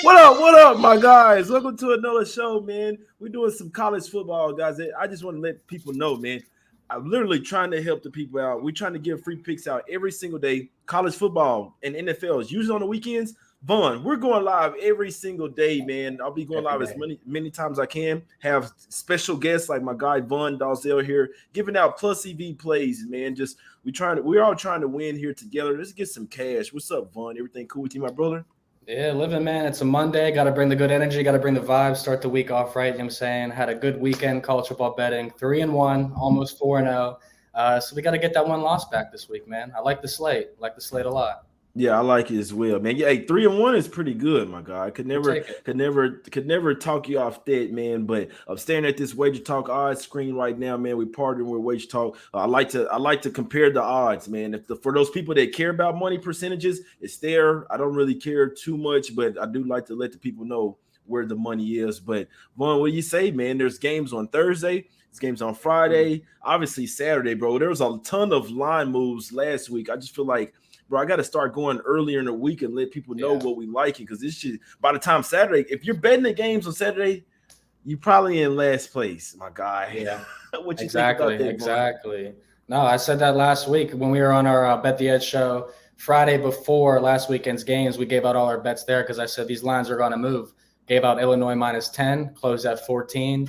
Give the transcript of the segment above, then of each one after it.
What up, my guys? Welcome to another show, man. We're doing some college football, guys. I just want to let people know, man. I'm literally trying to help the people out. We're trying to give free picks out every single day. College football and NFL is usually on the weekends. Vaughn, we're going live every single day, man. I'll be going Every live as day. many times I can. Have special guests like my guy Vaughn Dalzell here, giving out plus EV plays, man. We're all trying to win here together. Let's get some cash. What's up, Vaughn? Everything cool with you, my brother? Yeah, living, man. It's a Monday. Got to bring the good energy. Got to bring the vibe. Start the week off right. You know what I'm saying? Had a good weekend college football betting. 3-1, almost 4-0. So we got to get that one loss back this week, man. I like the slate. A lot. Yeah, I like it as well, man. Yeah, hey, 3-1 is pretty good, my guy. I We'll take it. could never talk you off that, man. But I'm staring at this Wager Talk odds screen right now, man. We're partnering with Wager Talk. I like to compare the odds, man. For those people that care about money percentages, it's there. I don't really care too much, but I do like to let the people know where the money is. But Vaughn, what do you say, man? There's games on Thursday. There's games on Friday. Obviously Saturday, bro. There was a ton of line moves last week. I just feel like, bro, I got to start going earlier in the week and let people know what we like it, because this shit, by the time Saturday, if you're betting the games on Saturday, you probably in last place, my guy. Yeah. What you Exactly. think about that, Exactly. No, I said that last week when we were on our Bet the Edge show Friday before last weekend's games. We gave out all our bets there because I said these lines are going to move. Gave out Illinois -10, closed at 14.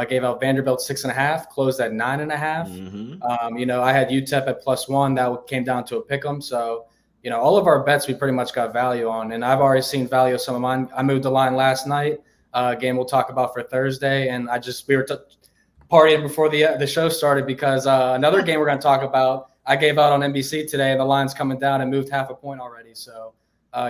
Gave out Vanderbilt 6.5, closed at 9.5. I had UTEP at +1. That came down to a pick 'em. So, all of our bets we pretty much got value on, and I've already seen value of some of mine. I moved the line last night. Game we'll talk about for Thursday, and we were partying before the show started because another game we're going to talk about. I gave out on NBC today, and the line's coming down and moved half a point already. So,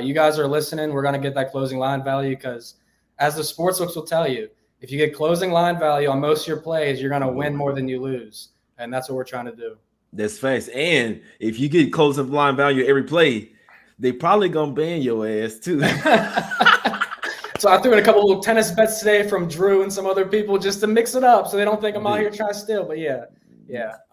you guys are listening. We're going to get that closing line value because, as the sportsbooks will tell you, if you get closing line value on most of your plays, you're going to win more than you lose. And that's what we're trying to do. That's facts. And if you get closing line value every play, they probably going to ban your ass too. So I threw in a couple little tennis bets today from Drew and some other people just to mix it up so they don't think I'm out here trying to steal. But yeah,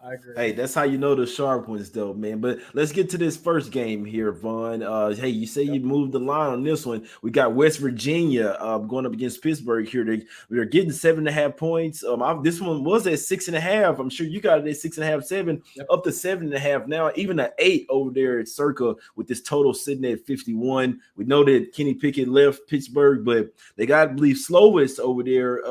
I agree. Hey, that's how you know the sharp ones, though, man. But let's get to this first game here, Vaughn. Hey, you say you moved the line on this one. We got West Virginia going up against Pittsburgh here. They're getting 7.5 points. This one was at 6.5. I'm sure you got it at 6.5, 7, up to 7.5 now. Even an 8 over there at Circa with this total sitting at 51. We know that Kenny Pickett left Pittsburgh, but they got, I believe, Slovis over there.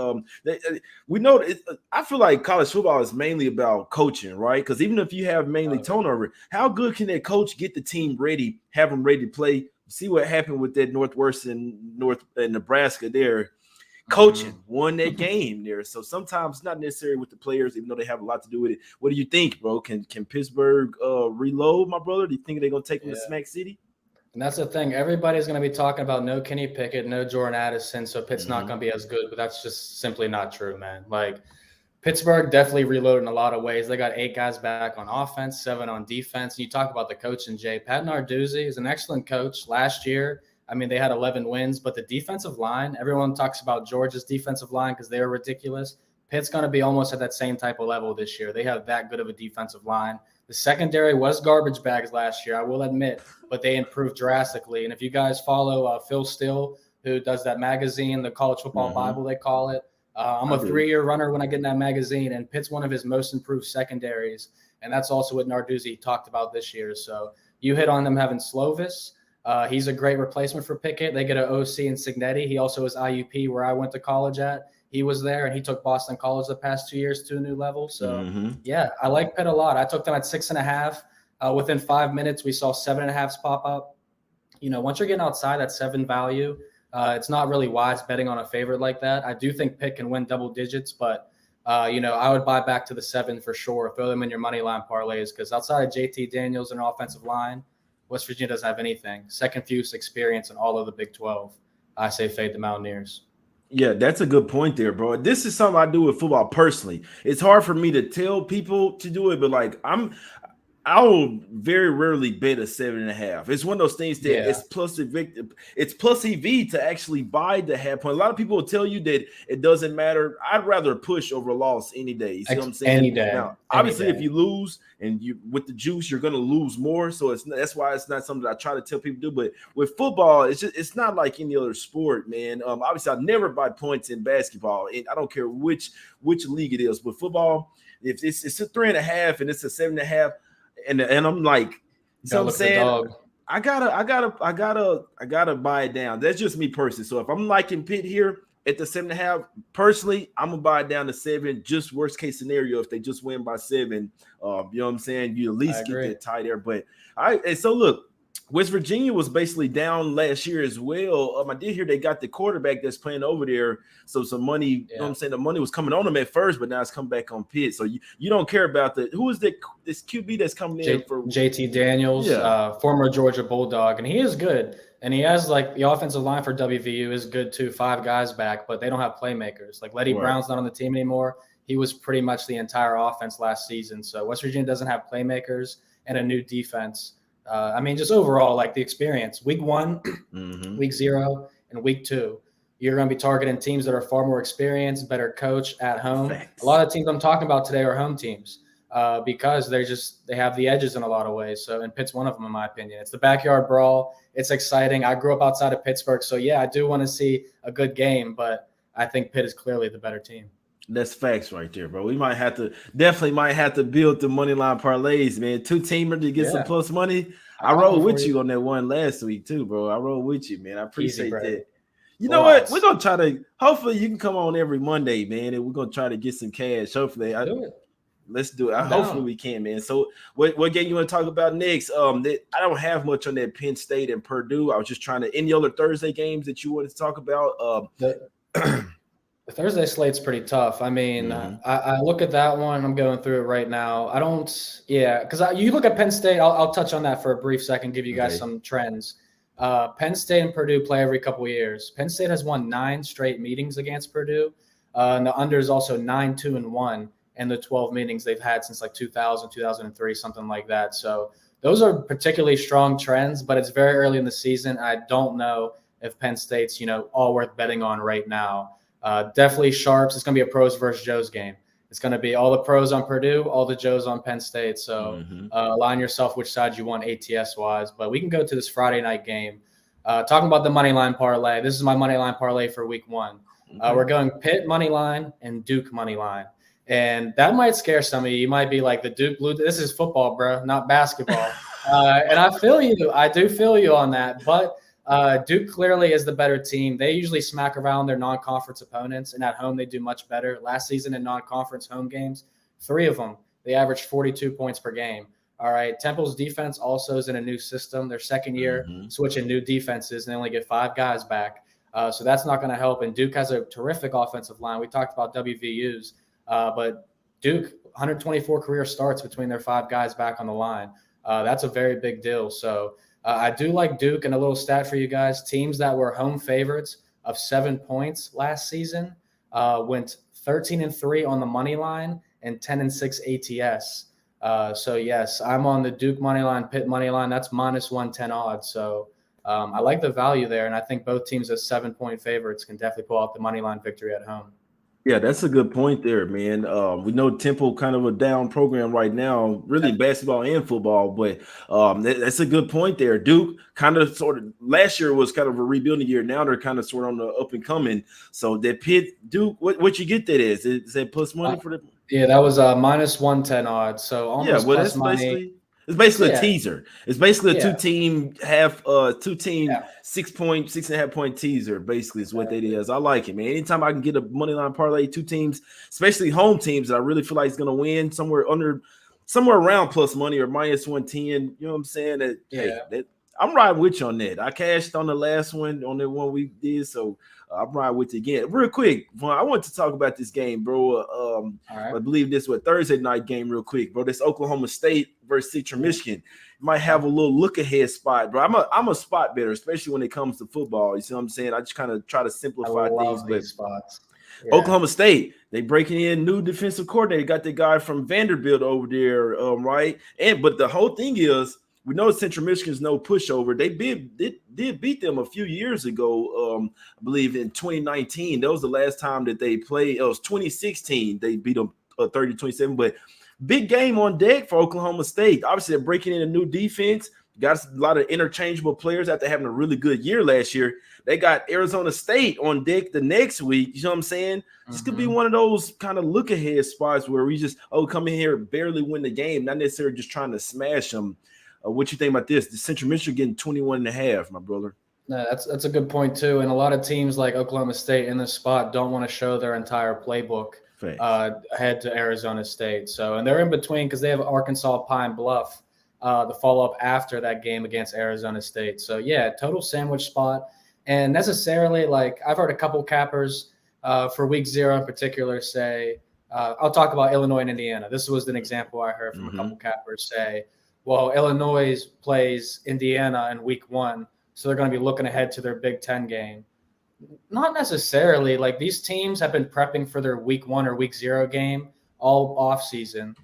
We know that I feel like college football is mainly about coaching, right? Because even if you have mainly turnover, how good can that coach get the team ready, have them ready to play? See what happened with that Northwestern, Nebraska there. Coaching won that game there. So sometimes it's not necessary with the players, even though they have a lot to do with it. What do you think, bro? Can Pittsburgh reload, my brother? Do you think they're going to take them to Smack City? And that's the thing. Everybody's going to be talking about no Kenny Pickett, no Jordan Addison, so Pitt's not going to be as good. But that's just simply not true, man. Like, Pittsburgh definitely reloaded in a lot of ways. They got 8 guys back on offense, 7 on defense. And you talk about the coaching, Jay. Pat Narduzzi is an excellent coach. Last year, I mean, they had 11 wins, but the defensive line, everyone talks about Georgia's defensive line because they were ridiculous. Pitt's going to be almost at that same type of level this year. They have that good of a defensive line. The secondary was garbage bags last year, I will admit, but they improved drastically. And if you guys follow Phil Steele, who does that magazine, the College Football Bible, they call it, I'm a 3-year runner when I get in that magazine, and Pitt's one of his most improved secondaries, and that's also what Narduzzi talked about this year. So you hit on them having Slovis. He's a great replacement for Pickett. They get an OC in Signetti. He also is IUP, where I went to college at. He was there, and he took Boston College the past 2 years to a new level. So, yeah, I like Pitt a lot. I took them at 6.5. Within 5 minutes, we saw 7.5s pop up. Once you're getting outside that 7 value, it's not really wise betting on a favorite like that. I do think Pitt can win double digits, but, I would buy back to the 7 for sure. Throw them in your money line parlays because outside of JT Daniels and offensive line, West Virginia doesn't have anything. Second fewest experience in all of the Big 12. I say fade the Mountaineers. Yeah, that's a good point there, bro. This is something I do with football personally. It's hard for me to tell people to do it, but like I will very rarely bet a 7.5. It's one of those things that it's plus EV to actually buy the half point. A lot of people will tell you that it doesn't matter. I'd rather push over a loss any day. You see what I'm saying? Any day. Now, obviously, if you lose and you with the juice, you're gonna lose more. So that's why it's not something that I try to tell people to do. But with football, it's not like any other sport, man. Obviously, I never buy points in basketball, and I don't care which league it is. But football, if it's a 3.5 and it's a 7.5. And I'm like, so I'm saying I gotta buy it down. That's just me personally. So if I'm liking Pitt here at the 7.5, personally, I'm gonna buy it down to 7. Just worst case scenario, if they just win by 7, you know what I'm saying? You at least get that tie there. But and so look, West Virginia was basically down last year as well. I did hear they got the quarterback that's playing over there. So some money, you know what I'm saying? The money was coming on them at first, but now it's come back on Pitt. So you don't care about who is this QB that's coming in for JT Daniels, former Georgia Bulldog, and he is good. And he has like the offensive line for WVU is good too, 5 guys back, but they don't have playmakers. Like Letty Brown's not on the team anymore. He was pretty much the entire offense last season. So West Virginia doesn't have playmakers and a new defense. Just overall, like the experience, week 1, week 0, and week 2, you're going to be targeting teams that are far more experienced, better coach at home. A lot of teams I'm talking about today are home teams because they have the edges in a lot of ways. So, and Pitt's one of them, in my opinion. It's the backyard brawl. It's exciting. I grew up outside of Pittsburgh. So, I do want to see a good game, but I think Pitt is clearly the better team. That's facts right there, bro. We definitely might have to build the money line parlays, man. 2-teamer to get some plus money. I rolled with you on that one last week too, bro. I rolled with you, man. I appreciate that. You know what? We're gonna try to. Hopefully, you can come on every Monday, man, and we're gonna try to get some cash. Hopefully, let's do it. Hopefully, we can, man. So, what game you want to talk about next? I don't have much on that Penn State and Purdue. I was just trying to. Any other Thursday games that you wanted to talk about? The Thursday slate's pretty tough. I look at that one. I'm going through it right now. Because you look at Penn State. I'll touch on that for a brief second, give you guys some trends. Penn State and Purdue play every couple of years. Penn State has won 9 straight meetings against Purdue. And the under is also 9-2-1 in the 12 meetings they've had since like 2000, 2003, something like that. So those are particularly strong trends, but it's very early in the season. I don't know if Penn State's, all worth betting on right now. Definitely sharps. It's going to be a pros versus Joes game. It's going to be all the pros on Purdue, all the Joes on Penn State. So align yourself which side you want ATS-wise. But we can go to this Friday night game. Talking about the money line parlay. This is my money line parlay for week 1. We're going Pitt money line and Duke money line. And that might scare some of you. You might be like, the Duke Blue. This is football, bro, not basketball. And I feel you. I do feel you on that. But Duke clearly is the better team. They usually smack around their non-conference opponents, and at home they do much better. Last season in non-conference home games, 3 of them, they averaged 42 points per game. All right, Temple's defense also is in a new system. Their second year switching new defenses, and they only get 5 guys back. So that's not going to help. And Duke has a terrific offensive line. We talked about WVU's, but Duke, 124 career starts between their 5 guys back on the line. That's a very big deal. So I do like Duke, and a little stat for you guys. Teams that were home favorites of 7 points last season went 13-3 on the money line and 10-6 ATS. So, yes, I'm on the Duke money line, Pitt money line. That's -110 odds. So I like the value there, and I think both teams as 7-point favorites can definitely pull out the money line victory at home. Yeah, that's a good point there, man. We know Temple kind of a down program right now, really basketball and football, but that's a good point there. Duke kind of sort of last year was kind of a rebuilding year. Now they're kind of sort of on the up and coming. So that Pitt Duke, what you get that is that plus money for the? Yeah, that was -110 odds. So almost plus money. It's basically a teaser. It's basically a two-team 6.5 point teaser. Basically, is what that is. I like it, man. Anytime I can get a money line parlay, 2 teams, especially home teams, that I really feel like is going to win somewhere around plus money or -110. You know what I'm saying? I'm riding with you on that. I cashed on the last one on the one we did, so I'm riding with you again. Real quick, Vaughn, I want to talk about this game, bro. I believe this was a Thursday night game real quick, bro. This Oklahoma State versus Central Michigan. You might have a little look-ahead spot, bro. I'm a spot better, especially when it comes to football. You see what I'm saying? I just kind of try to simplify things. These spots. Yeah. Oklahoma State, they breaking in new defensive coordinator. Got the guy from Vanderbilt over there, right? But the whole thing is, we know Central Michigan's no pushover. They did beat them a few years ago, I believe in 2019. That was the last time that they played. It was 2016. They beat them 30-27. But big game on deck for Oklahoma State. Obviously, they're breaking in a new defense. Got a lot of interchangeable players after having a really good year last year. They got Arizona State on deck the next week. You know what I'm saying? This could be one of those kind of look ahead spots where we just, come in here, barely win the game, not necessarily just trying to smash them. What you think about this? The Central Michigan 21.5, my brother. No, that's a good point too. And a lot of teams like Oklahoma State in this spot don't want to show their entire playbook ahead to Arizona State. So, and they're in between because they have Arkansas Pine Bluff, the follow-up after that game against Arizona State. So, yeah, total sandwich spot. And necessarily, like, I've heard a couple cappers for week 0 in particular say, I'll talk about Illinois and Indiana. This was an example I heard from a couple cappers say, well, Illinois plays Indiana in week 1, so they're going to be looking ahead to their Big Ten game. Not necessarily. Like, these teams have been prepping for their week 1 or week 0 game all off season.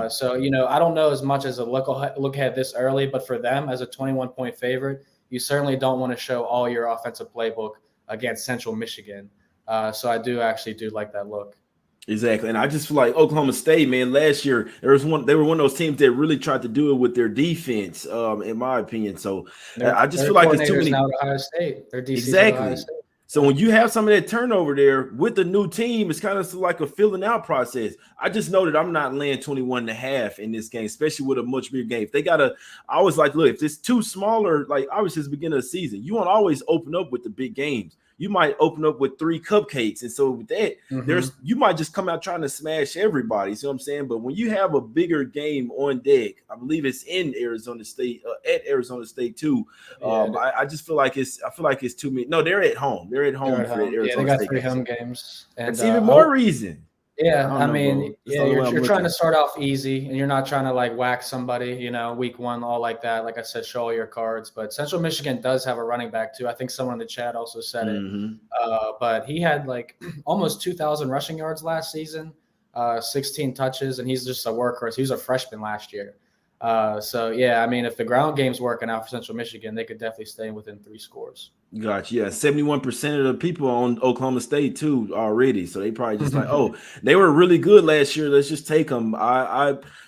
So, I don't know as much as a look ahead this early, but for them as a 21-point favorite, you certainly don't want to show all your offensive playbook against Central Michigan. So I do like that look. Exactly. And I just feel like Oklahoma State, man, last year they were one of those teams that really tried to do it with their defense, in my opinion. So I just feel like it's too many. Now at Ohio State. They're DC exactly. Ohio State. So when you have some of that turnover there with the new team, it's kind of like a filling out process. I just know that I'm not laying 21.5 in this game, especially with a much bigger game. If they I always like, look, if it's too smaller, like obviously it's the beginning of the season, you want to always open up with the big games. You might open up with 3 cupcakes. And so with that, you might just come out trying to smash everybody. See what I'm saying? But when you have a bigger game on deck, I believe it's in Arizona State, at Arizona State too. I just feel like it's too many. No, they're at home. They're at home for Arizona State. They got State 3 home games. And it's even more reason. Yeah, I mean, you're trying to start off easy, and you're not trying to like whack somebody, week 1, all like that. Like I said, show all your cards. But Central Michigan does have a running back too. I think someone in the chat also said it. But he had like almost 2,000 rushing yards last season, 16 touches, and he's just a workhorse. He was a freshman last year. So yeah, I mean, if the ground game's working out for Central Michigan, they could definitely stay within 3 scores. Gotcha. Yeah, 71% of the people on Oklahoma State too already. So they probably just like, they were really good last year. Let's just take them.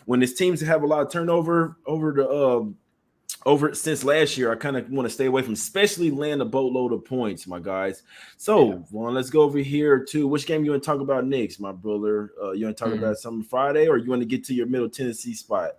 When these teams have a lot of turnover over since last year, I kind of want to stay away from, especially land a boatload of points, my guys. So, Vaughn, let's go over here to which game you want to talk about next, my brother. You want to talk about something Friday, or you want to get to your Middle Tennessee spot?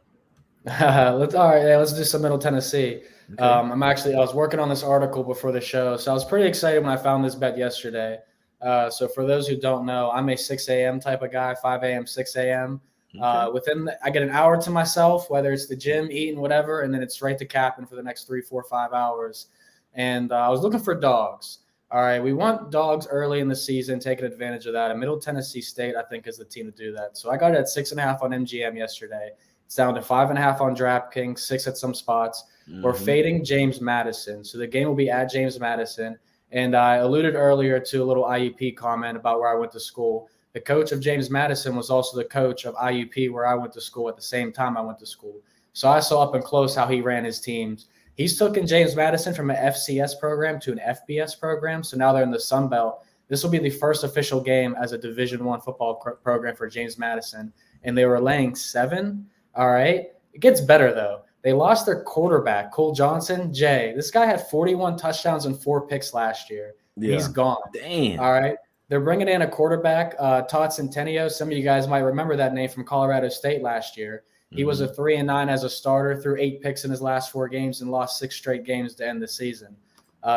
Let's do some Middle Tennessee. Okay. I was working on this article before the show, so I was pretty excited when I found this bet yesterday. So for those who don't know, I'm a 6 a.m. type of guy, 5 a.m., 6 a.m. Okay. I get an hour to myself, whether it's the gym, eating, whatever, and then it's right to capping for the next 3, 4, 5 hours. And I was looking for dogs. All right, we want dogs early in the season, taking advantage of that. And Middle Tennessee State, I think, is the team to do that. So I got it at 6.5 on MGM yesterday. It's down to 5.5 on DraftKings, 6 at some spots. We're fading James Madison. So the game will be at James Madison. And I alluded earlier to a little IUP comment about where I went to school. The coach of James Madison was also the coach of IUP, where I went to school at the same time I went to school. So I saw up and close how he ran his teams. He's taken James Madison from an FCS program to an FBS program. So now they're in the Sun Belt. This will be the first official game as a Division I football program for James Madison. And they were laying 7. All right. It gets better, though. They lost their quarterback, Cole Johnson. Jay, this guy had 41 touchdowns and 4 picks last year. Yeah. He's gone. Damn. All right. They're bringing in a quarterback, Todd Centennial. Some of you guys might remember that name from Colorado State last year. He was a 3-9 as a starter, threw 8 picks in his last 4 games, and lost 6 straight games to end the season.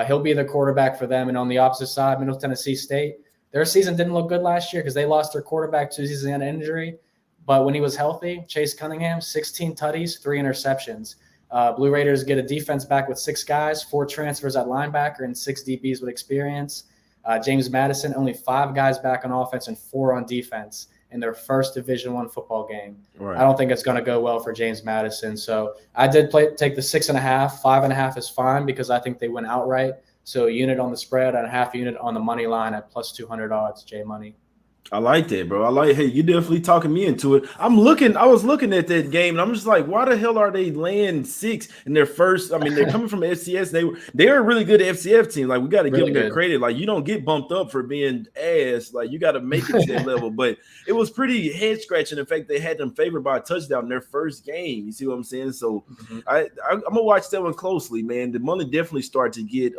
He'll be the quarterback for them. And on the opposite side, Middle Tennessee State, their season didn't look good last year because they lost their quarterback to season injury. But when he was healthy, Chase Cunningham, 16 tutties, 3 interceptions. Blue Raiders get a defense back with 6 guys, 4 transfers at linebacker, and 6 DBs with experience. James Madison, only 5 guys back on offense and 4 on defense in their first Division I football game. Right. I don't think it's going to go well for James Madison. So I did take the 6.5. 5.5 is fine because I think they win outright. So a unit on the spread and a half unit on the money line at plus 200 odds, J Money. I like that, bro. I like, hey, you definitely talking me into it. I was looking at that game and I'm just like, why the hell are they laying 6 in their first? I mean, they're coming from FCS. They're a really good FCF team. Like, we got to give them their credit. Like, you don't get bumped up for being ass. Like, you got to make it to that level. But it was pretty head scratching. In fact, they had them favored by a touchdown in their first game. You see what I'm saying? So I'm gonna watch that one closely, man. The money definitely start to hit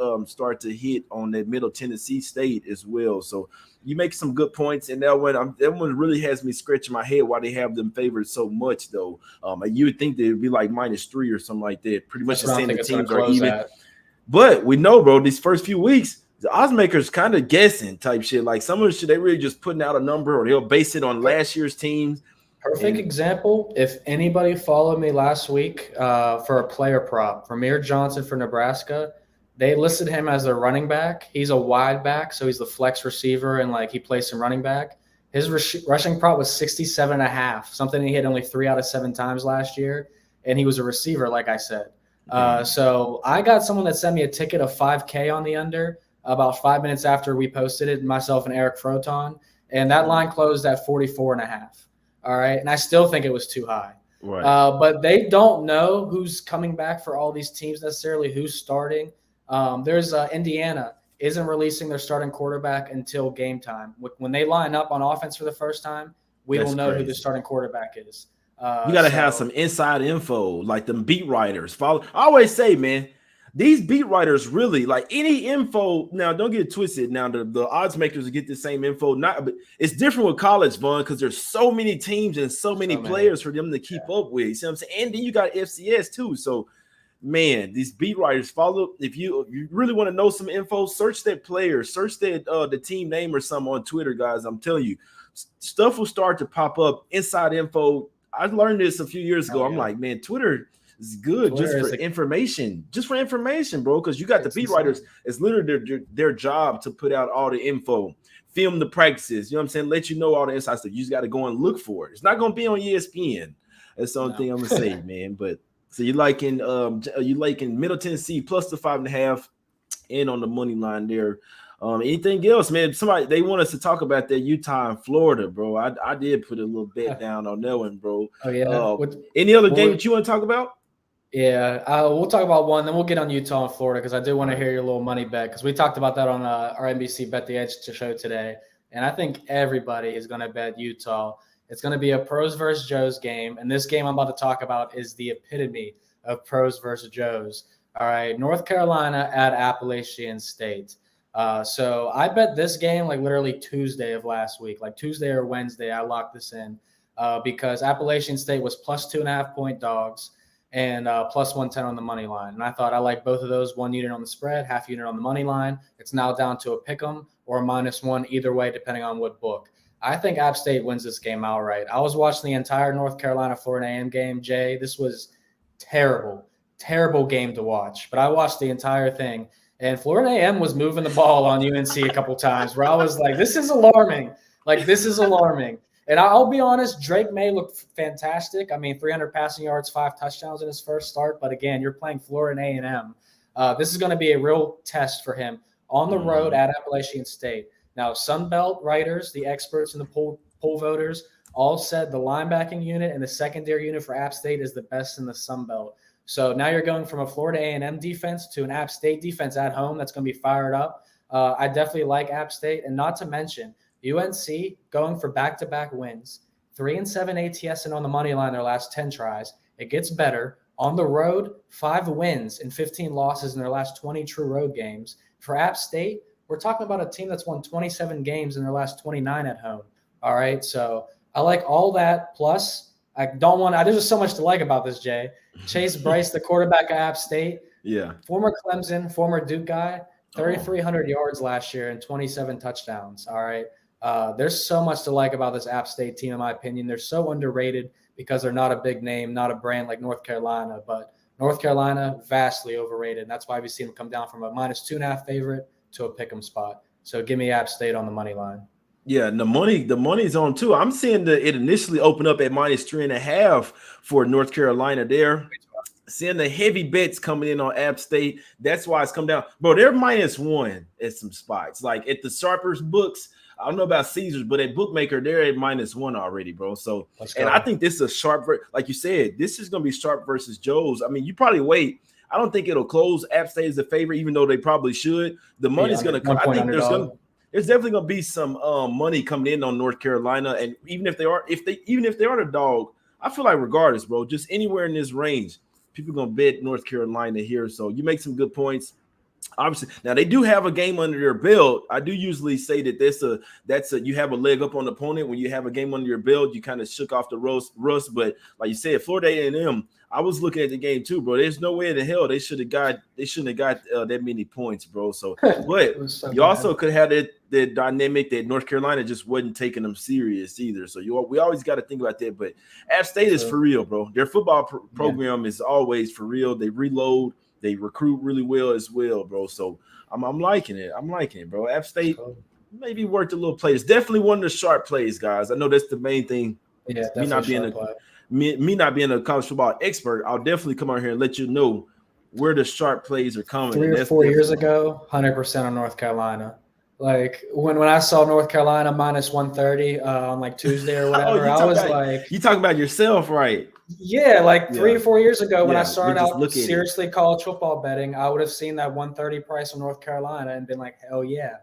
on that Middle Tennessee State as well. So you make some good points, and that one really has me scratching my head why they have them favored so much, though. You would think they'd be like -3 or something like that. Pretty much the same. The teams are even. But we know, bro, these first few weeks, the odds makers kind of guessing type shit. Like some of the shit, they really just putting out a number, or they'll base it on last year's teams. Perfect example. If anybody followed me last week for a player prop, Ramir Johnson for Nebraska. They listed him as their running back. He's a wide back, so he's the flex receiver, and like he plays some running back. His rushing prop was 67.5, something he hit only 3 out of 7 times last year, and he was a receiver, like I said. So I got someone that sent me a ticket of $5K on the under about 5 minutes after we posted it, myself and Eric Froton, and that line closed at 44.5. All right, and I still think it was too high. Right. But they don't know who's coming back for all these teams necessarily, who's starting. There's Indiana isn't releasing their starting quarterback until game time. When they line up on offense for the first time, we will know who the starting quarterback is. You got to have some inside info, like them beat writers. I always say, man, these beat writers really like any info. Now, don't get it twisted. Now, the odds makers get the same info. But it's different with college, Vaughn, because there's so many teams and so many players for them to keep up with. You see what I'm saying? And then you got FCS too. So, man, these beat writers follow. If you really want to know some info, search that player, search that the team name or something on Twitter, guys. I'm telling you, stuff will start to pop up. Inside info. I learned this a few years ago. I'm like, man, Twitter is good just for information, bro. Because you got the beat writers. It's literally their job to put out all the info, film the practices. You know what I'm saying? Let you know all the inside stuff. You just got to go and look for it. It's not going to be on ESPN. That's the only thing I'm gonna say, man. But so you liking Middle Tennessee plus the 5.5 and on the money line there. Anything else, man? They want us to talk about that Utah and Florida, bro. I did put a little bet down on that one, bro. Oh yeah. Any other game that you want to talk about? Yeah, we'll talk about one, then we'll get on Utah and Florida because I do want to hear your little money bet because we talked about that on our NBC Bet the Edge show today, and I think everybody is going to bet Utah. It's going to be a pros versus Joes game, and this game I'm about to talk about is the epitome of pros versus Joes. All right, North Carolina at Appalachian State. So I bet this game like literally Tuesday of last week, like Tuesday or Wednesday. I locked this in because Appalachian State was plus 2.5 point dogs and plus 110 on the money line. And I thought I like both of those, 1 unit on the spread, half unit on the money line. It's now down to a pick'em or a -1 either way, depending on what book. I think App State wins this game outright. I was watching the entire North Carolina Florida A&M game, Jay. This was terrible game to watch, but I watched the entire thing. And Florida A&M was moving the ball on UNC a couple times where I was like, this is alarming. And I'll be honest, Drake May looked fantastic. I mean, 300 passing yards, 5 touchdowns in his first start. But again, you're playing Florida A&M. This is going to be a real test for him on the road at Appalachian State. Now, Sun Belt writers, the experts and the poll voters, all said the linebacking unit and the secondary unit for App State is the best in the Sun Belt. So now you're going from a Florida A&M defense to an App State defense at home that's going to be fired up. I definitely like App State. And not to mention, UNC going for back-to-back wins, 3-7 ATS and on the money line their last 10 tries. It gets better. On the road, 5 wins and 15 losses in their last 20 true road games. For App State, we're talking about a team that's won 27 games in their last 29 at home. All right, so I like all that. Plus, there's just so much to like about this, Jay. Chase Bryce, the quarterback at App State. Yeah. Former Clemson, former Duke guy, 3,300 yards last year and 27 touchdowns. All right. There's so much to like about this App State team, in my opinion. They're so underrated because they're not a big name, not a brand like North Carolina. But North Carolina, vastly overrated. And that's why we've seen them come down from a -2.5 favorite to a pick'em spot. So give me App State on the money line. Yeah, and the money's on too. I'm seeing it initially open up at -3.5 for North Carolina there. seeing the heavy bets coming in on App State. That's why it's come down. Bro, they're -1 at some spots. Like at the sharpest books, I don't know about Caesars, but at Bookmaker, they're at -1 already, bro. So, and I think this is a sharp, like you said, this is going to be Sharp versus Joe's. I mean, you probably wait. I don't think it'll close. App State is a favorite, even though they probably should. The money's going to come. I think there's definitely going to be some money coming in on North Carolina, and even if they are the dog, I feel like regardless, bro, just anywhere in this range, people are going to bet North Carolina here. So you make some good points. Obviously, now they do have a game under their belt. I do usually say that that's a you have a leg up on the opponent when you have a game under your belt. You kind of shook off the rust, but like you said, Florida A&M. I was looking at the game too, bro. There's no way in the hell they shouldn't have got that many points, bro. So, but you also could have the dynamic that North Carolina just wasn't taking them serious either. So we always got to think about that. But App State is for real, bro. Their football program is always for real. They reload. They recruit really well as well, bro. So I'm liking it. I'm liking it, bro. App State maybe worked a little play. It's definitely one of the sharp plays, guys. I know that's the main thing. Yeah, me not being a college football expert, I'll definitely come out here and let you know where the sharp plays are coming. 3 or 4 years ago, 100% on North Carolina. Like when I saw North Carolina -130 on like Tuesday or whatever, I was like, you talking about yourself, right? Yeah, like 3 or 4 years ago when I started out seriously college football betting, I would have seen that 130 price on North Carolina and been like, hell yeah.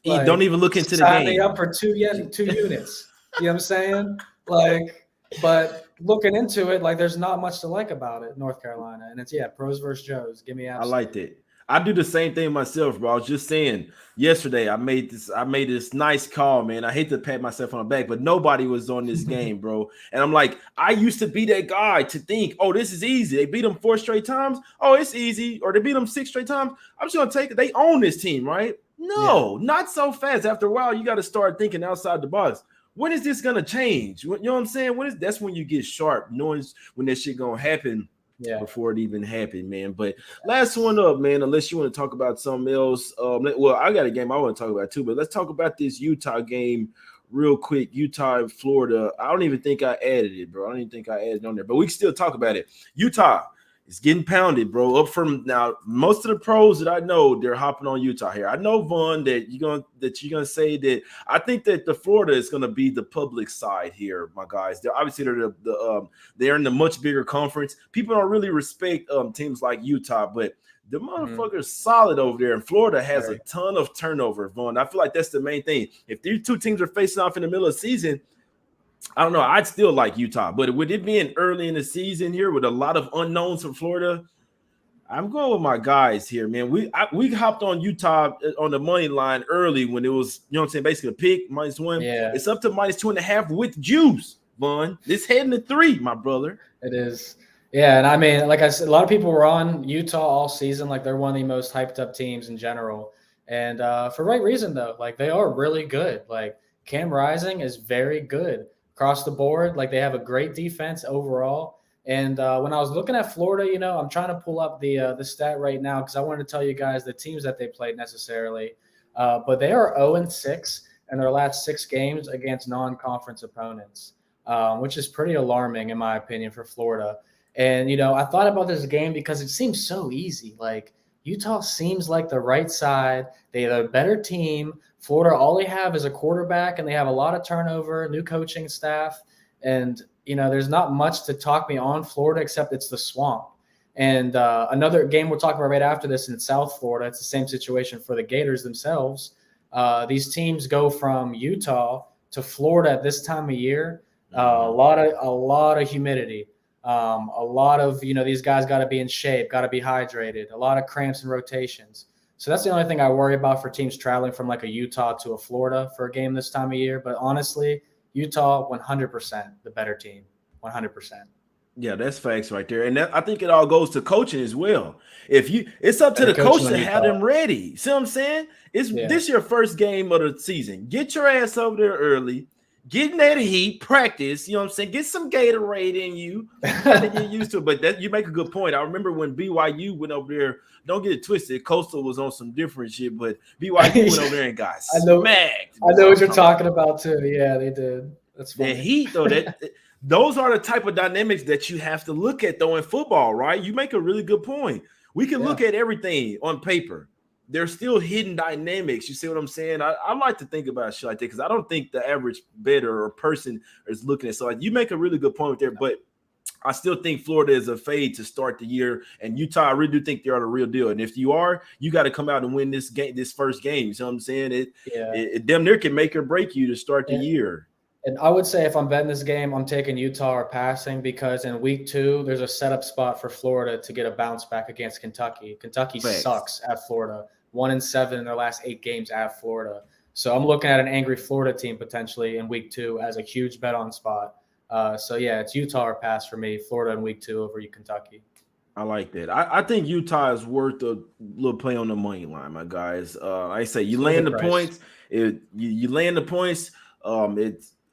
Like, don't even look into the game. Sign me up for two units. You know what I'm saying? Like, but looking into it, like there's not much to like about it, North Carolina. And it's pros versus Joes. Give me App State. I liked it. I do the same thing myself, bro. I was just saying yesterday I made this nice call, man. I hate to pat myself on the back, but nobody was on this game, bro. And I'm like, I used to be that guy to think, oh, this is easy. They beat them 4 straight times. Oh, it's easy. Or they beat them 6 straight times. I'm just gonna take it. They own this team, right? No, not so fast. After a while, you got to start thinking outside the box. When is this gonna change? You know what I'm saying? That's when you get sharp, knowing when that shit gonna happen. Before it even happened, man. But last one up, man, unless you want to talk about something else. Well, I got a game I want to talk about too, but let's talk about this Utah game real quick. Utah and Florida. I don't even think I added it, bro. I don't even think I added it on there, but we can still talk about it. Utah is getting pounded, bro. Up from now, most of the pros that I know, they're hopping on Utah here. I know, Vaughn, that you're gonna say that. I think that the Florida is gonna be the public side here, my guys. They're obviously they're in the much bigger conference. People don't really respect teams like Utah, but the motherfucker's solid over there. And Florida has a ton of turnover, Vaughn. I feel like that's the main thing. If these two teams are facing off in the middle of the season, I don't know. I'd still like Utah, but with it being early in the season here with a lot of unknowns from Florida, I'm going with my guys here, man. We hopped on Utah on the money line early when it was, you know what I'm saying, basically a pick, -1. Yeah. It's up to -2.5 with juice, Vaughn. It's heading to 3, my brother. It is. Yeah, and I mean, like I said, a lot of people were on Utah all season. Like they're one of the most hyped up teams in general. And for right reason, though. Like they are really good. Like Cam Rising is very good. Across the board, like they have a great defense overall. And when I was looking at Florida, you know, I'm trying to pull up the stat right now because I wanted to tell you guys the teams that they played necessarily. But they are 0-6 in their last 6 games against non-conference opponents, which is pretty alarming in my opinion for Florida. And, you know, I thought about this game because it seems so easy. Like Utah seems like the right side. They have a better team. Florida, all they have is a quarterback, and they have a lot of turnover, new coaching staff. And, you know, there's not much to talk me on Florida except it's the swamp. And another game we'll talk about right after this in South Florida, it's the same situation for the Gators themselves. These teams go from Utah to Florida at this time of year. A lot of humidity. A lot of, you know, these guys got to be in shape, got to be hydrated, a lot of cramps and rotations. So that's the only thing I worry about for teams traveling from like a Utah to a Florida for a game this time of year. But honestly, Utah, 100% the better team, 100%. Yeah, that's facts right there. And I think it all goes to coaching as well. It's up to the coach to have them ready. See what I'm saying? This your first game of the season. Get your ass over there early. Get in that heat, practice, you know what I'm saying? Get some Gatorade in you. You gotta get used to it. But you make a good point. I remember when BYU went over there, don't get it twisted. Coastal was on some different shit, but BYU went over there and got smacked. I know what you're talking about too. Yeah, they did. That's funny. That heat, though, those are the type of dynamics that you have to look at, though, in football, right? You make a really good point. We can look at everything on paper. There's still hidden dynamics. You see what I'm saying? I like to think about shit like that because I don't think the average bettor or person is looking at. So like, you make a really good point there, but I still think Florida is a fade to start the year, and Utah, I really do think they're the real deal. And if you are, you got to come out and win this game, this first game. You know what I'm saying? It damn near can make or break you to start the year. And I would say if I'm betting this game, I'm taking Utah or passing because in week 2, there's a setup spot for Florida to get a bounce back against Kentucky. Kentucky sucks at Florida. 1-7 in their last 8 games at Florida. So I'm looking at an angry Florida team potentially in week 2 as a huge bet on spot. So yeah, it's Utah or pass for me. Florida in week 2 over Kentucky. I like that. I think Utah is worth a little play on the money line, my guys. I say you land the points. You land the points.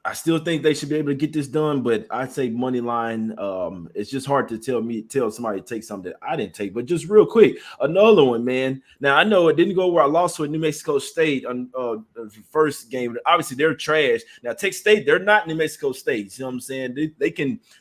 I still think they should be able to get this done, but I'd say money line. It's just hard to tell somebody to take something that I didn't take. But just real quick, another one, man. Now I know it didn't go where I lost with New Mexico State on the first game. Obviously, they're trash. Now Texas State, they're not New Mexico State. You know what I'm saying?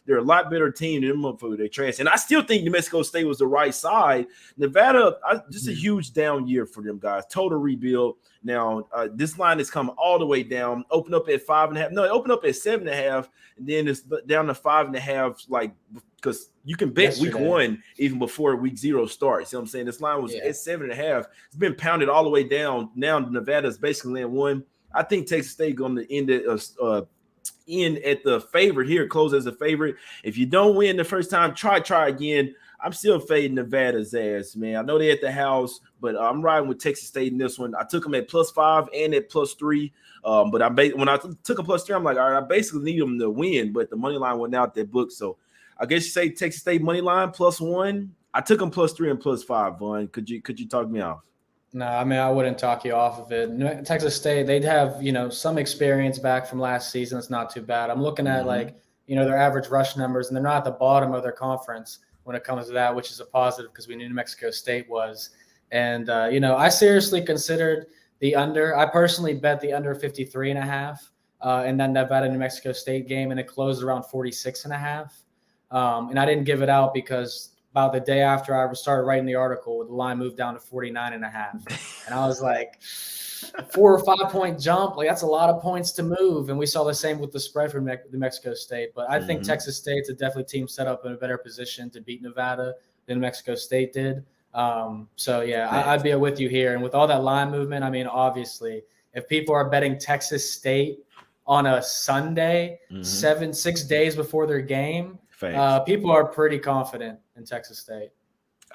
They're a lot better team than them motherfuckers. They're trash. And I still think New Mexico State was the right side. Nevada, just a huge down year for them guys. Total rebuild. Now, this line has come all the way down, open up at 5.5. No, it opened up at 7.5, and then it's down to 5.5, like, because you can bet week 1 even before week 0 starts. You know what I'm saying? This line was at 7.5. It's been pounded all the way down. Now Nevada's basically in 1. I think Texas State going to end at the favorite here, close as a favorite. If you don't win the first time, try again. I'm still fading Nevada's ass, man. I know they're at the house, but I'm riding with Texas State in this one. I took them at +5 and at +3. But when I took a +3, I'm like, all right, I basically need them to win, but the money line went out that book. So I guess you say Texas State money line +1. I took them +3 and +5, Vaughn. Could you talk me off? No, I mean, I wouldn't talk you off of it. Texas State, they'd have, some experience back from last season. It's not too bad. I'm looking at their average rush numbers, and they're not at the bottom of their conference when it comes to that, which is a positive because we knew New Mexico State was. And, I seriously considered the under. I personally bet the under 53.5 in that Nevada-New Mexico State game, and it closed around 46.5. And I didn't give it out because about the day after I started writing the article, the line moved down to 49.5. And I was like, 4 or 5 point jump, like that's a lot of points to move. And we saw the same with the spread from New Mexico State. But I think Texas State's a definitely team set up in a better position to beat Nevada than Mexico State did. I'd be with you here. And with all that line movement, I mean, obviously, if people are betting Texas State on a Sunday, 6 days before their game, people are pretty confident in Texas State.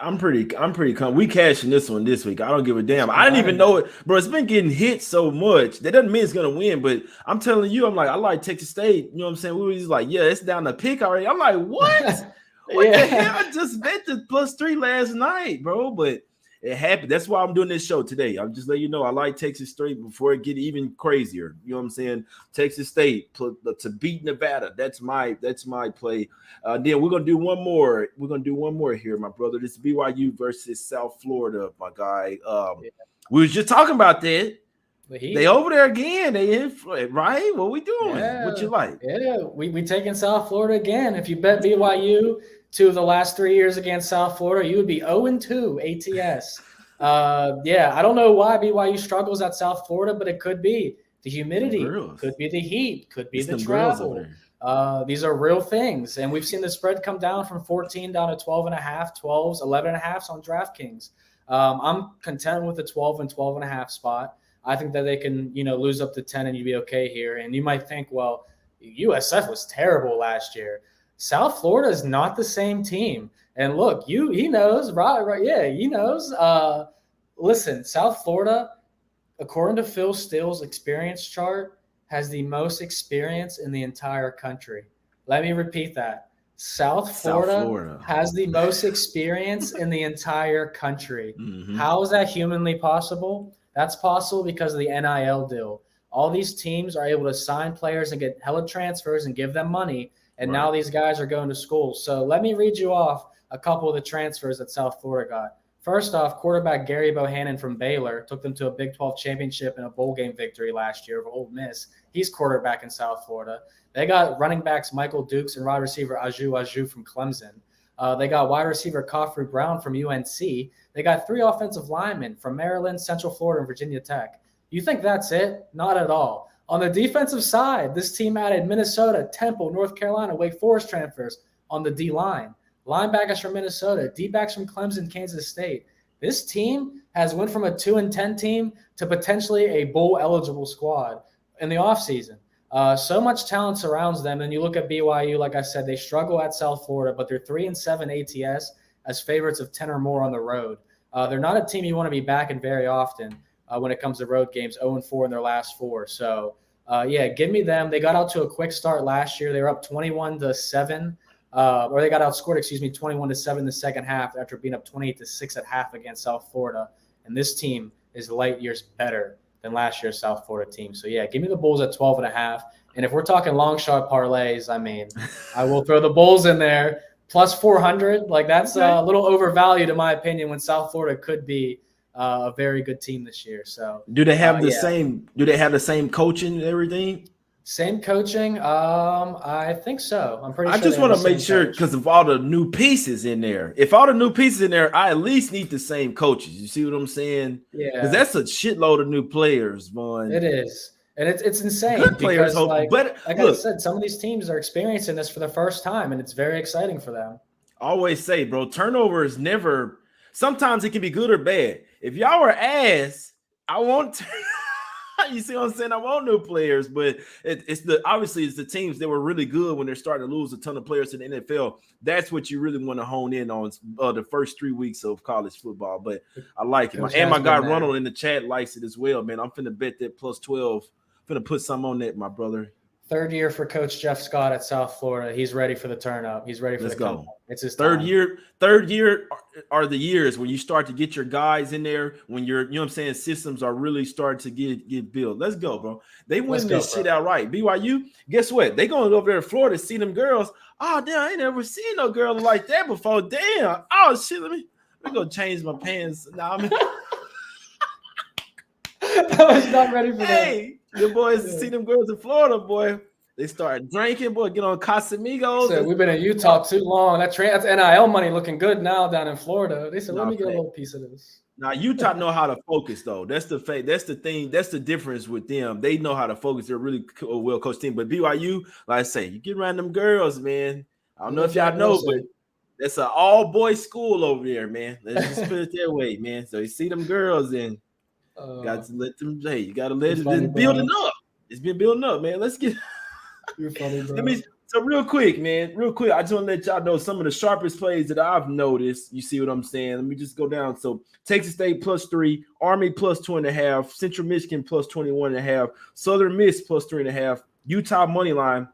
I'm pretty confident. We cashing this one this week. I don't give a damn. I didn't even know it, bro. It's been getting hit so much. That doesn't mean it's gonna win, but I'm telling you, I like Texas State. You know what I'm saying? We was like, yeah, it's down to pick already. I'm like, what? What the hell? I just bet the +3 last night, bro. But it happened. That's why I'm doing this show today. I'm just letting you know I like Texas State before it get even crazier. You know what I'm saying? Texas State to beat Nevada. That's my play. Then we're gonna do one more. We're gonna do one more here, my brother. This is BYU versus South Florida, my guy. We was just talking about that. They over there again. They in, right? What we doing? Yeah. What you like? Yeah, we taking South Florida again. If you bet BYU 2 of the last 3 years against South Florida, you would be 0-2 ATS. I don't know why BYU struggles at South Florida, but it could be the humidity, could be the heat, could be the travel. These are real things. And we've seen the spread come down from 14 down to 12.5, 12s, 11.5s on DraftKings. I'm content with the 12 and 12.5 spot. I think that they can, lose up to 10 and you'd be okay here. And you might think, well, USF was terrible last year. South Florida is not the same team. And look, he knows, right? Yeah, he knows. Listen, South Florida, according to Phil Steele's experience chart, has the most experience in the entire country. Let me repeat that. South Florida has the most experience in the entire country. How is that humanly possible? That's possible because of the NIL deal. All these teams are able to sign players and get hella transfers and give them money. And now these guys are going to school. So let me read you off a couple of the transfers that South Florida got. First off, quarterback Gary Bohannon from Baylor took them to a Big 12 championship and a bowl game victory last year over Ole Miss. He's quarterback in South Florida. They got running backs Michael Dukes and wide receiver Aju from Clemson. They got wide receiver Coffrey Brown from UNC. They got 3 offensive linemen from Maryland, Central Florida, and Virginia Tech. You think that's it? Not at all. On the defensive side, this team added Minnesota, Temple, North Carolina, Wake Forest transfers on the D-line. Linebackers from Minnesota, D-backs from Clemson, Kansas State. This team has went from a 2-10 team to potentially a bowl-eligible squad in the offseason. So much talent surrounds them. And you look at BYU, like I said, they struggle at South Florida, but they're 3-7 ATS as favorites of 10 or more on the road. They're not a team you want to be backing very often when it comes to road games, 0-4 in their last 4. So, give me them. They got out to a quick start last year. They were up 21-7. Or they got outscored, 21-7 in the second half after being up 28-6 at half against South Florida. And this team is light years better than last year's South Florida team. So, give me the Bulls at 12.5. And if we're talking long shot parlays, I will throw the Bulls in there plus 400. Like, that's a little overvalued in my opinion when South Florida could be a very good team this year. So, do they have the same? Do they have the same coaching and everything? Same coaching? I think so. I'm pretty sure. I just want to make sure because of all the new pieces in there. If all the new pieces in there, I at least need the same coaches. You see what I'm saying? Yeah. Because that's a shitload of new players, Vaughn. It is. And it's insane. Good players, I said, some of these teams are experiencing this for the first time, and it's very exciting for them. I always say, bro, turnover is never – sometimes it can be good or bad. If y'all were ass, I want – you see what I'm saying? I want new players, but it's the teams that were really good when they're starting to lose a ton of players to the NFL. That's what you really want to hone in on the first 3 weeks of college football. But I like it. And my guy Ronald in the chat likes it as well, man. I'm finna bet that plus 12. I'm finna put some on that, my brother. Third year for Coach Jeff Scott at South Florida. He's ready for the turn up. He's ready for the comeback. It's his third time. year. Third year are the years when you start to get your guys in there. When systems are really starting to get built. Let's go, bro. They win this shit outright. BYU, guess what? They going over there to Florida to see them girls. Oh damn, I ain't never seen no girl like that before. Damn. Oh shit, let me go change my pants. Nah, I was not ready for that. Hey, the boys see them girls in Florida, boy. They start drinking, boy. Get on Casamigos. So we've been in Utah too long. That's NIL money looking good now down in Florida. They said, let me get a little piece of this. Now Utah know how to focus, though. That's the fact. That's the thing. That's the difference with them. They know how to focus. They're really a well-coached team. But BYU, like I say, you get around them girls, man. I don't know if y'all know, but that's an all-boys school over there, man. Let's just put it that way, man. So you see them girls and got to let them. Hey, you got to let it. It's building up. It's been building up, man. Let's get. You're funny, bro. So real quick, man. Real quick, I just want to let y'all know some of the sharpest plays that I've noticed. You see what I'm saying? Let me just go down. So Texas State +3, Army +2.5, Central Michigan +21.5, Southern Miss +3.5, Utah money line,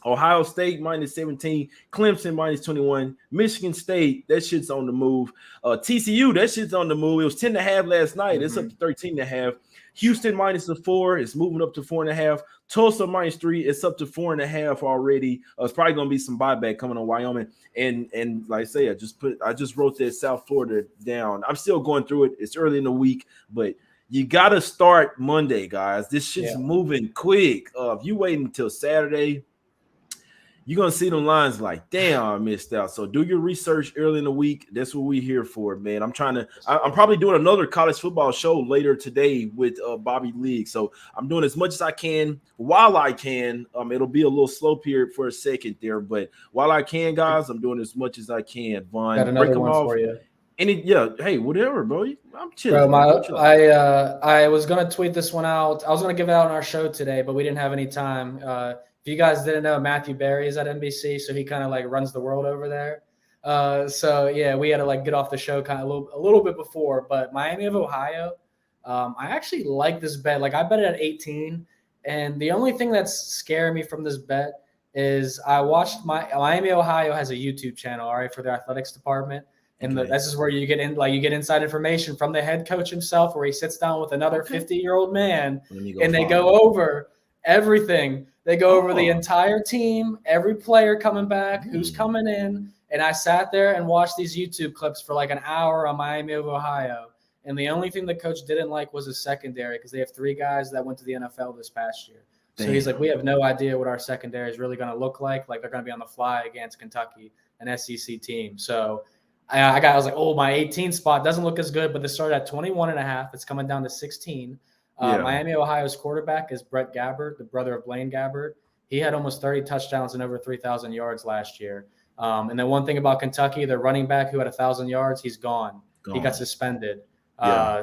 Ohio State -17, Clemson -21, Michigan State, that shit's on the move. TCU, that shit's on the move. It was 10.5 last night. It's up to 13.5. Houston -4, it's moving up to 4.5. Tulsa -3, it's up to 4.5 already. It's probably gonna be some buyback coming on Wyoming. And like I say, I just wrote that South Florida down. I'm still going through it. It's early in the week, but you gotta start Monday, guys. This shit's moving quick. If you wait until Saturday, you're going to see them lines like, damn, I missed out. So do your research early in the week. That's what we're here for, man. I'm probably doing another college football show later today with Bobby League. So I'm doing as much as I can while I can. It'll be a little slow period for a second there, but while I can, guys, I'm doing as much as I can. Vaughn, got another one for you. Hey, whatever, bro. I'm chilling. Bro, I was going to tweet this one out. I was going to give it out on our show today, but we didn't have any time. If you guys didn't know, Matthew Berry is at NBC, so he kind of like runs the world over there. We had to like get off the show kind of a little bit before. But Miami of Ohio, I actually like this bet. Like I bet it at 18, and the only thing that's scaring me from this bet is I watched Miami Ohio has a YouTube channel, all right, for their athletics department. And this is where you get inside information from the head coach himself, where he sits down with another 50-year-old man, and they go over everything. They go over the entire team, every player coming back, who's coming in, And I sat there and watched these YouTube clips for like an hour on Miami of Ohio. And the only thing the coach didn't like was his secondary because they have 3 guys that went to the NFL this past year. So he's like, we have no idea what our secondary is really going to look like. Like they're going to be on the fly against Kentucky, an SEC team. So I was like, oh, my 18 spot doesn't look as good, but they started at 21.5. It's coming down to 16. Miami, Ohio's quarterback is Brett Gabbert, the brother of Blaine Gabbert. He had almost 30 touchdowns and over 3,000 yards last year. And then one thing about Kentucky, their running back who had 1,000 yards, he's gone. He got suspended.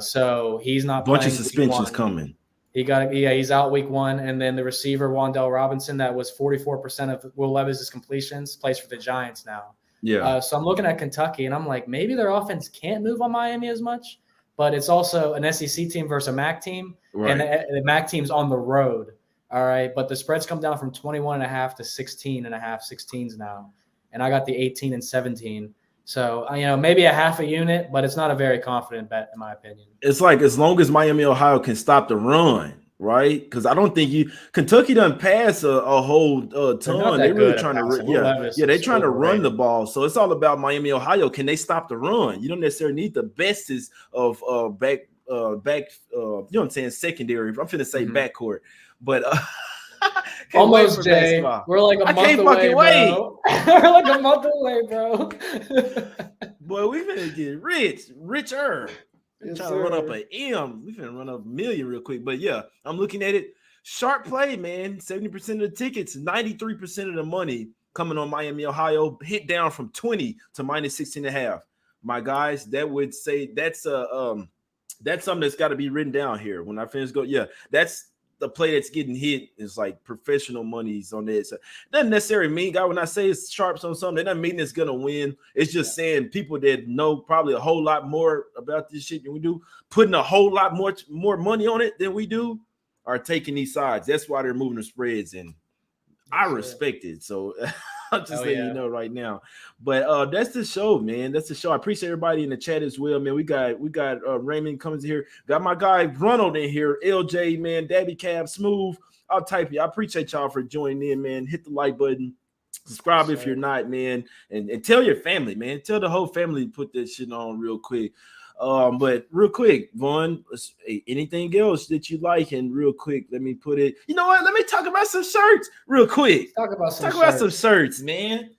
So he's not playing. Bunch of suspensions coming. He's out week 1. And then the receiver, Wan'Dale Robinson, that was 44% of Will Levis's completions, plays for the Giants now. So I'm looking at Kentucky, and I'm like, maybe their offense can't move on Miami as much, but it's also an SEC team versus a MAC team, and the MAC team's on the road. All right, but the spreads come down from 21.5 to 16.5, 16s now, and I got the 18 and 17. So, maybe a half a unit, but it's not a very confident bet in my opinion. It's like as long as Miami, Ohio can stop the run, right? Because I don't think Kentucky doesn't pass a whole ton. They're really trying to, they're trying to run the ball. So it's all about Miami, Ohio. Can they stop the run? You don't necessarily need the bestest of back, you know what I'm saying, secondary. I'm finna say backcourt, but almost, Jay. We're like a month away, bro. We're like a month away, bro. Boy, we finna get richer. Trying to run up an M. We finna run up a million real quick. But yeah, I'm looking at it. Sharp play, man. 70% of the tickets, 93% of the money coming on Miami, Ohio. Hit down from 20 to minus 16.5. My guys, that would say that's something that's got to be written down here. When I finish that's the play that's getting hit is like professional money's on this. So doesn't necessarily mean, guy, when I say it's sharps on something, it doesn't mean it's gonna win. It's just saying people that know probably a whole lot more about this shit than we do, putting a whole lot more money on it than we do, are taking these sides. That's why they're moving the spreads, and I respect it. So I'm just letting you know right now. But that's the show, man. That's the show. I appreciate everybody in the chat as well, man. We got Raymond comes in here. Got my guy Ronald in here. LJ, man. Dabby Cab, Smooth. I'll type you. I appreciate y'all for joining in, man. Hit the like button. Subscribe if you're not, man. And tell your family, man. Tell the whole family to put this shit on real quick. But real quick, Vaughn, anything else that you like? And real quick, let me put it. You know what? Let me talk about some shirts real quick. Talk about some shirts, man.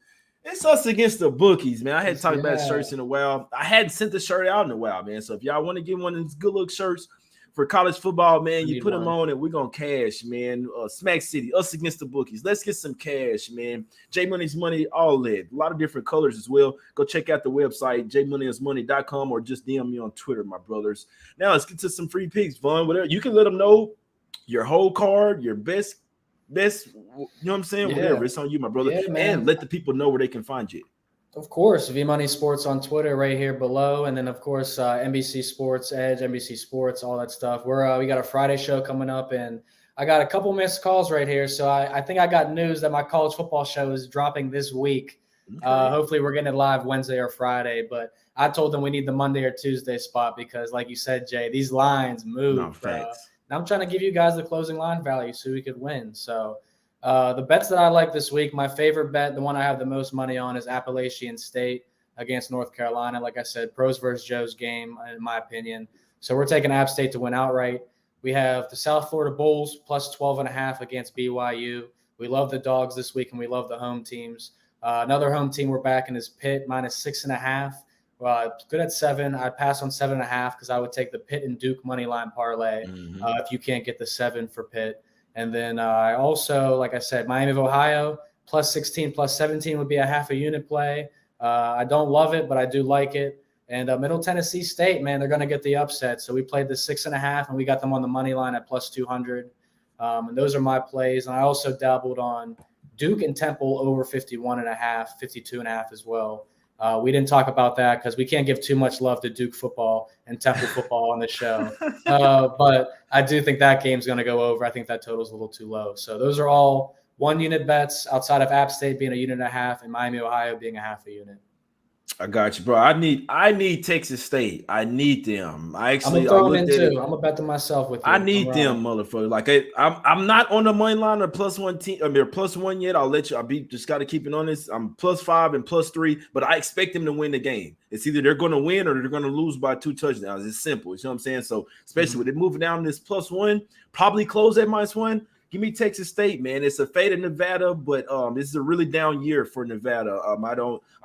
It's us against the bookies, man. I hadn't talked about shirts in a while. I hadn't sent the shirt out in a while, man. So if y'all want to get one of these good look shirts for college football, man, you put them on and we're going to cash, man. Smack City, us against the bookies. Let's get some cash, man. J Money's Money, all that. A lot of different colors as well. Go check out the website, jmoneyismoney.com, or just DM me on Twitter, my brothers. Now let's get to some free picks, Vaughn. Whatever. You can let them know your whole card, your best, you know what I'm saying? Yeah. Whatever. It's on you, my brother. Yeah, and let the people know where they can find you. Of course, V-Money Sports on Twitter right here below. And then, of course, NBC Sports Edge, NBC Sports, all that stuff. We got a Friday show coming up, and I got a couple missed calls right here. So I think I got news that my college football show is dropping this week. Okay. Hopefully we're getting it live Wednesday or Friday. But I told them we need the Monday or Tuesday spot because, like you said, Jay, these lines move. And I'm trying to give you guys the closing line value so we could win. So the bets that I like this week, my favorite bet, the one I have the most money on, is Appalachian State against North Carolina. Like I said, pros versus Joe's game, in my opinion. So we're taking App State to win outright. We have the South Florida Bulls plus 12.5 against BYU. We love the dogs this week, and we love the home teams. Another home team we're backing is Pitt minus 6.5. Good at 7. I'd pass on 7.5 because I would take the Pitt and Duke money line parlay if you can't get the 7 for Pitt. And then I also, like I said, Miami of Ohio, plus 16, plus 17 would be a half a unit play. I don't love it, but I do like it. And Middle Tennessee State, man, they're going to get the upset. So we played the 6.5, and we got them on the money line at plus 200. And those are my plays. And I also dabbled on Duke and Temple over 51.5, 52.5 as well. We didn't talk about that because we can't give too much love to Duke football and Temple football on the show. But I do think that game's going to go over. I think that total's a little too low. So those are all 1-unit bets outside of App State being a 1.5 units and Miami, Ohio being a half a unit. I got you, bro. I need Texas State. I need them. I'm gonna I throw them looked in at it. too. I'm gonna bet them myself with I you. I'm need them, riding. motherfucker. Like I'm not on the money line or +1 team. I mean, +1 yet. I'll let you. Just got to keep it honest. I'm +5 and +3, but I expect them to win the game. It's either they're going to win or they're going to lose by 2 touchdowns. It's simple. You know what I'm saying? So especially with it moving down this +1, probably close at -1. Give me Texas State, man. It's a fate of Nevada, but this is a really down year for Nevada. I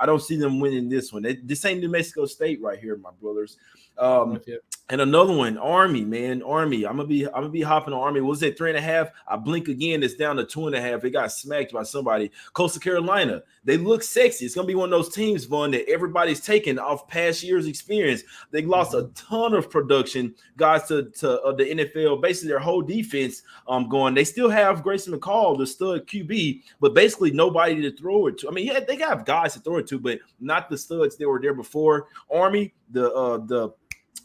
don't see them winning this one. This ain't New Mexico State right here, my brothers. I'm with you. And another one, Army, man. Army. I'm gonna be hopping on Army. What was it 3.5? I blink again, it's down to 2.5. It got smacked by somebody. Coastal Carolina. They look sexy. It's gonna be one of those teams, Vaughn, that everybody's taking off past years' experience. They lost a ton of production, guys, to the NFL. Basically, their whole defense going. They still have Grayson McCall, the stud QB, but basically nobody to throw it to. I mean, yeah, they got guys to throw it to, but not the studs that were there before. Army,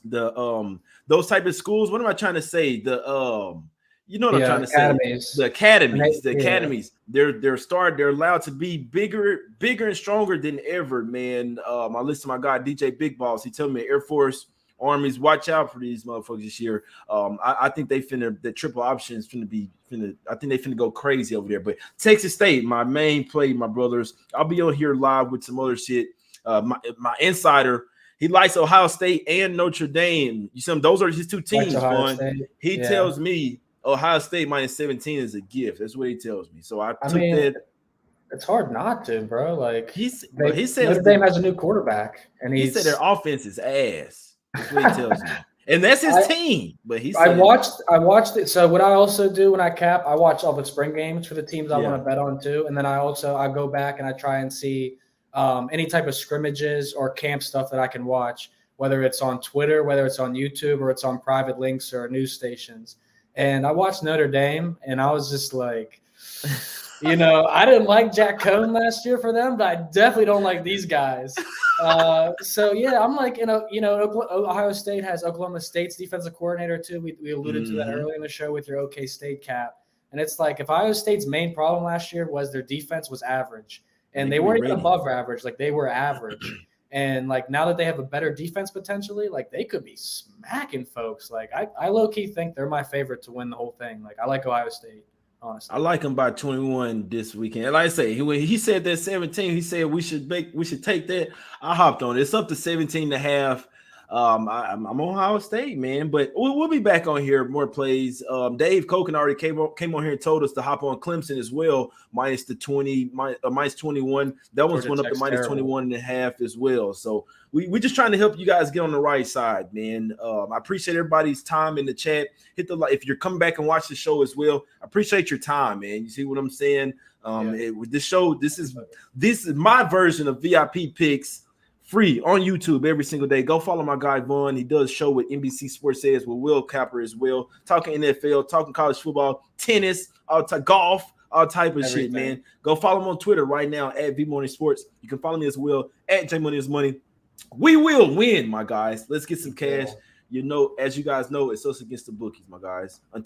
those type of schools. What am I trying to say? You know what I'm trying to academies. say? The academies. They're allowed to be bigger and stronger than ever, man. I listen to my guy DJ Big Balls. He told me Air Force, Armies, watch out for these motherfuckers this year. I think the triple options I think they finna go crazy over there. But Texas State, my main play, my brothers. I'll be on here live with some other shit. My insider. He likes Ohio State and Notre Dame. You see him? Those are his two teams. He tells me Ohio State -17 is a gift. That's what he tells me. So I took that. It's hard not to, bro. Like he said Notre Dame has a new quarterback, and he said their offense is ass. That's what he tells me. And that's his team. But he said I watched it. So what I also do when I cap, I watch all the spring games for the teams I want to bet on too. And then I go back and I try and see any type of scrimmages or camp stuff that I can watch, whether it's on Twitter, whether it's on YouTube, or it's on private links or news stations. And I watched Notre Dame, and I was just like, I didn't like Jack Cohn last year for them, but I definitely don't like these guys. So yeah, I'm like, Ohio State has Oklahoma State's defensive coordinator too. We alluded to that earlier in the show with your OK State cap. And it's like, if Ohio State's main problem last year was their defense was average, and they weren't even above average, like they were average. And like now that they have a better defense potentially, like they could be smacking folks. Like I low key think they're my favorite to win the whole thing. Like I like Ohio State, honestly. I like them by 21 this weekend. And like I say, when he said that 17, he said we should take that. I hopped on it. It's up to 17.5. I'm on Ohio State, man, but we'll be back on here. More plays. Dave Koken already came on here and told us to hop on Clemson as well, minus 21. That one's went up to minus 21.5 as well. So we just trying to help you guys get on the right side, man. I appreciate everybody's time in the chat. Hit the like if you're coming back and watch the show as well. I appreciate your time, man. You see what I'm saying? With this show, this is my version of VIP picks. Free on YouTube every single day. Go follow my guy Vaughn. He does show with NBC Sports Says with Will Capper as well. Talking NFL, talking college football, tennis, golf, all type of shit, man. Go follow him on Twitter right now at VMorningSports. You can follow me as well at JMoneyIsMoney. We will win, my guys. Let's get some cash. As you guys know, it's us against the bookies, my guys.